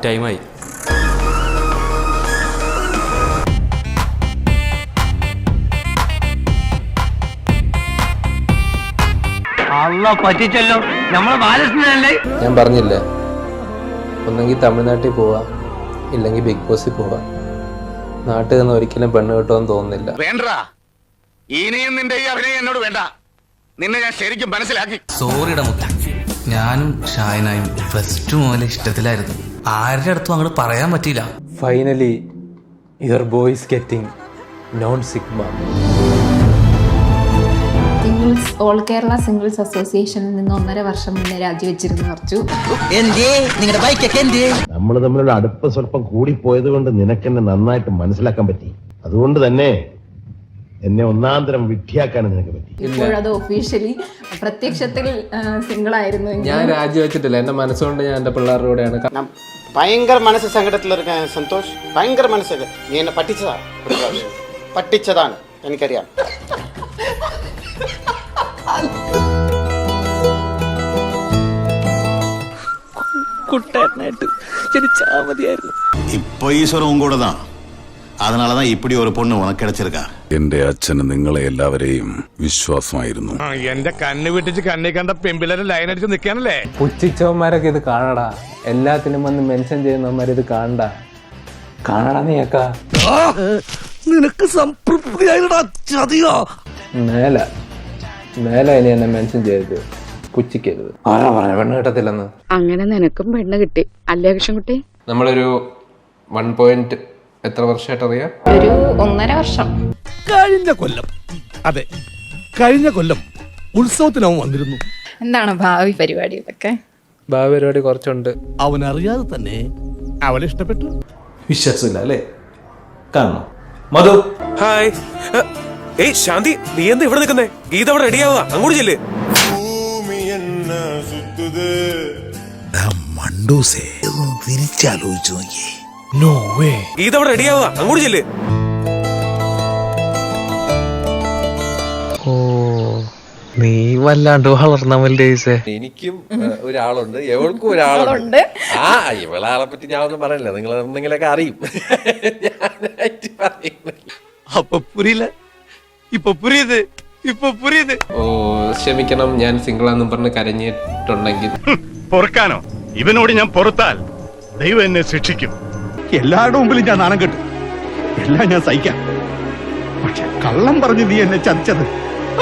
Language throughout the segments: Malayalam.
ടൈമായി. പറ്റിച്ചല്ലോ നമ്മളെ ബാലകൃഷ്ണനല്ലേ. ഞാൻ പറഞ്ഞില്ലേ, ഒന്നെങ്കിൽ തമിഴ്നാട്ടിൽ പോവാ, ഇല്ലെങ്കിൽ ബിഗ് ബോസിൽ പോവാ. നാട്ടിൽ നിന്ന് ഒരിക്കലും പെണ്ണ് കിട്ടുമെന്ന് തോന്നുന്നില്ല. വേണ്ട, ഇനിയും നിന്റെ ഈ അഭിനയം എന്നോട് വേണ്ട. നിന്നെ ഞാൻ ശരിക്കും മനസ്സിലാക്കി. സോറിയുടെ മുത്ത, ഞാനും ഷായനായും ഫസ്റ്റ് മുതൽ ഇഷ്ടത്തിലായിരുന്നു. ആരുടെ അടുത്തും അങ്ങോട്ട് പറയാൻ പറ്റിയില്ല. Finally your boys getting non sigma. Singles all Kerala singles അസോസിയേഷനിൽ നിന്ന് 1.5 വർഷം മുന്നേ രാജിവെച്ചിരുന്നു പറഞ്ഞു. നമ്മൾ തമ്മിലുള്ള അടുപ്പ് സ്വല്പം കൂടിപ്പോയത് കൊണ്ട് നിനക്കെന്നെ നന്നായിട്ട് മനസ്സിലാക്കാൻ പറ്റി. അതുകൊണ്ട് തന്നെ എന്നെ ഒന്നാന്തരം വിഡ്ഢിയാക്കാനും നിനക്ക് പറ്റി. ഇപ്പോഴത് ഒഫീഷ്യലി പ്രത്യക്ഷത്തിൽ സിംഗിൾ ആയിരുന്നു. ഞാൻ രാജിവെച്ചിട്ടില്ല, എന്റെ മനസ്സുകൊണ്ട് ഞാൻ എന്റെ പിള്ളേരുടെ കൂടെയാണ്. ഭയങ്കര മനസ്സ് സങ്കടത്തിൽ സന്തോഷ്, ഭയങ്കര മനസ്സിൽ നീ എന്നെ പറ്റിച്ചതാണ് എനിക്കറിയാം. ഇപ്പൊ ഈശ്വരവും കൂടെ தான். அதனாலதான் இப்படி ஒரு பொண்ணு உனக்கு கிடைச்சிருக்கா. എന്റെ അച്ഛന് നിങ്ങളെ എല്ലാവരെയും വിശ്വാസമായിരുന്നു. എന്റെ കണ്ണ് വിട്ടിച്ച് കണ്ണി കണ്ട പെമ്പിളരെ ലൈൻ അടിച്ച് നിൽക്കാനല്ലേ. പുച്ഛിച്ചവന്മാരൊക്കെ ഇത് കാണടാ, എല്ലാത്തിനും വന്ന് മെൻഷൻ ചെയ്യുന്നവന്മാർ ഇത് കാണടാ നീക്കാ. നിനക്ക് സംതൃപ്തിയായിട്ടാ ചതിയോ? മേലെ ഇനി എന്നെ മെൻഷൻ ചെയ്ത് പുച്ഛിക്കരുത്. ആരാ പറഞ്ഞ പെണ്ണ് കിട്ടത്തില്ലെന്ന്? അങ്ങനെ നിനക്കും പെണ്ണ് കിട്ടി അല്ലേ കൃഷ്ണൻകുട്ടി? നമ്മളൊരു 1 എത്ര വർഷമായിട്ട് അറിയാം? ഒരു 1.5 വർഷം. കഴിഞ്ഞ കൊല്ലം ഉത്സവത്തിനവൻ വന്നിരുന്നു. എന്താണ് ഭാവി പരിപാടികളൊക്കെ? ഭാവി പരിപാടി കുറച്ചുണ്ട്. അവൻ അറിയാതെ തന്നെ അവളെ ഇഷ്ടപ്പെട്ടു. വിശ്വാസമില്ല അല്ലേ? കാണണം. മധു, ഹായ്. ഏയ് ശാന്തി, നീ എന്താ ഇവിടെ നിൽക്കുന്നേ? ഗീത അവിടെ റെഡിയാവുക, അങ്ങോട്ട് ചെല്ല്. തിരിച്ചാലോചിച്ചു നോക്കിയേ. ഗീത അവിടെ റെഡിയാവുക, അങ്ങോട്ട് ചെല്ല്. ഓ, നീ വല്ലാണ്ട് വളർന്നമല്ലേ. എനിക്കും ഒരാളുണ്ട്, എവൾക്കും ഒരാളുണ്ട്. ആ ഇവളാളെ പറ്റി ഞാൻ ഒന്നും പറയില്ല, നിങ്ങൾ എന്തെങ്കിലുമൊക്കെ അറിയും. ഞാനായിട്ട് പറയുന്നില്ല. അപ്പൊ പുരിയില്ല, ഇപ്പൊ പുരിയത്. ഓ ക്ഷമിക്കണം, ഞാൻ സിംഗിളാന്നും പറഞ്ഞ് കരഞ്ഞിട്ടുണ്ടെങ്കിൽ. പൊറുക്കാനോ? ഇവനോട് ഞാൻ പൊറുത്താൽ ദൈവം എന്നെ ശിക്ഷിക്കും. എല്ലാവരുടെ മുമ്പിലും ഞാൻ നാണം കെട്ടും, എല്ലാം ഞാൻ സഹിക്കാം. പക്ഷെ കള്ളം പറഞ്ഞ് നീ എന്നെ ചതിച്ചത്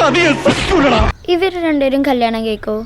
അത് ഞാൻ സഹിക്കൂലടാ. ഇവര് രണ്ടുപേരും കല്യാണം കേക്കോ?